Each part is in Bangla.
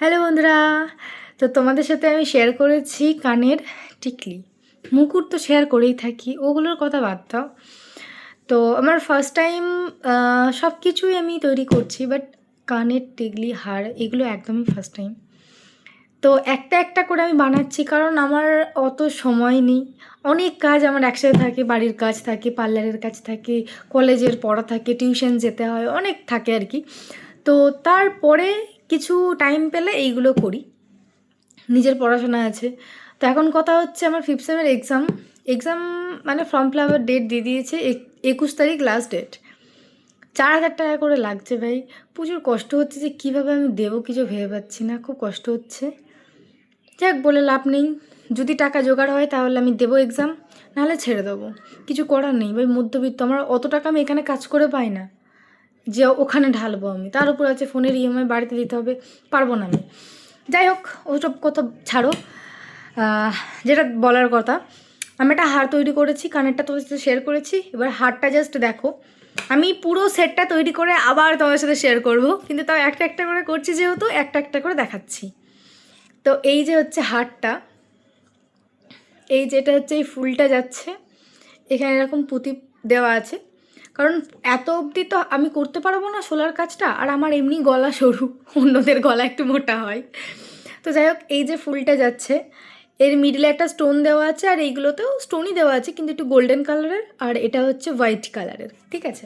হ্যালো বন্ধুরা, তো তোমাদের সাথে আমি শেয়ার করেছি কানের টিকলি। মুকুট তো শেয়ার করেই থাকি, ওগুলোর কথা বাদ দাও। তো আমার ফার্স্ট টাইম সব কিছুই আমি তৈরি করছি, বাট কানের টিকলি, হার এগুলো একদমই ফার্স্ট টাইম। তো একটা একটা করে আমি বানাচ্ছি, কারণ আমার অত সময় নেই। অনেক কাজ আমার একসাথে থাকে, বাড়ির কাজ থাকে, পার্লারের কাজ থাকে, কলেজের পড়া থাকে, টিউশন যেতে হয়, অনেক থাকে আর কি। তো তারপরে কিছু টাইম পেলে এইগুলো করি, নিজের পড়াশোনা আছে। তো এখন কথা হচ্ছে আমার 5th সেমের এক্সাম মানে ফর্ম ফিল আপের ডেট দিয়ে দিয়েছে, 21 তারিখ লাস্ট ডেট। 4,000 টাকা করে লাগছে ভাই, প্রচুর কষ্ট হচ্ছে যে কীভাবে আমি দেবো কিছু ভেবে পাচ্ছি না, খুব কষ্ট হচ্ছে। যাক, বলে লাভ নেই, যদি টাকা জোগাড় হয় তাহলে আমি দেবো এক্সাম, নাহলে ছেড়ে দেবো। কিছু করার নেই ভাই, মধ্যবিত্ত, আমার অত টাকা আমি এখানে কাজ করে পাই না যে ওখানে ঢালবো আমি। তার উপর আছে ফোনের ইএমআই বাড়িতে দিতে হবে, পারবো না আমি। যাই হোক, ওসব কথা ছাড়ো। যেটা বলার কথা, আমি একটা হার তৈরি করেছি, কানেরটা তোমাদের সাথে শেয়ার করেছি। এবার হারটা জাস্ট দেখো, আমি পুরো সেটটা তৈরি করে আবার তোমাদের সাথে শেয়ার করব, কিন্তু তাও একটা একটা করে করছি যেহেতু একটা একটা করে দেখাচ্ছি। তো এই যে হচ্ছে হারটা, এই যেটা হচ্ছে এই ফুলটা যাচ্ছে এখানে, এরকম পুঁতি দেওয়া আছে। কারণ এত অবধি তো আমি করতে পারবো না শোলার কাজটা, আর আমার এমনি গলা সরু, অন্যদের গলা একটু মোটা হয়। তো যাই হোক, এই যে ফুলটা যাচ্ছে, এর মিডলে একটা স্টোন দেওয়া আছে, আর এইগুলোতেও স্টোনই দেওয়া আছে কিন্তু একটু গোল্ডেন কালারের, আর এটা হচ্ছে হোয়াইট কালারের, ঠিক আছে।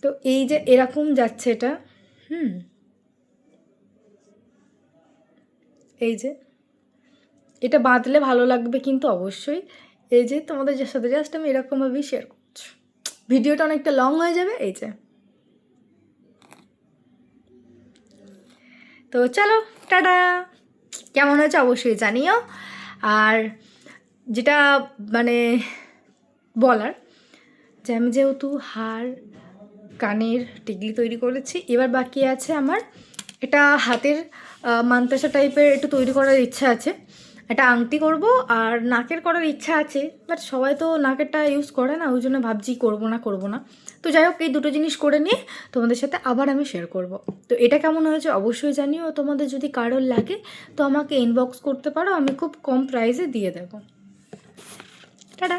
তো এই যে এরকম যাচ্ছে এটা, এই যে এটা বাঁধলে ভালো লাগবে কিন্তু অবশ্যই। এই যে তোমাদের সাথে জাস্ট আমি এরকমভাবেই শেয়ার করছি, ভিডিওটা অনেকটা লং হয়ে যাবে। এই যে, তো চলো, টাটা। কেমন হয়েছে অবশ্যই জানিও। আর যেটা মানে বলার, যে আমি যেহেতু হার, কানের টিকলি তৈরি করেছি, এবার বাকি আছে আমার এটা হাতের মান্তাসা টাইপের একটু তৈরি করার ইচ্ছা আছে। একটা আংটি করব, আর নাকের করার ইচ্ছা আছে, বাট সবাই তো নাকেরটা ইউজ করে না, ওই জন্য ভাবছি করবো না। তো যাই হোক, এই দুটো জিনিস করে নিয়ে তোমাদের সাথে আবার আমি শেয়ার করব। তো এটা কেমন হয়েছে অবশ্যই জানিও। তোমাদের যদি কারোর লাগে তো আমাকে ইনবক্স করতে পারো, আমি খুব কম প্রাইসে দিয়ে দেবো। টাটা।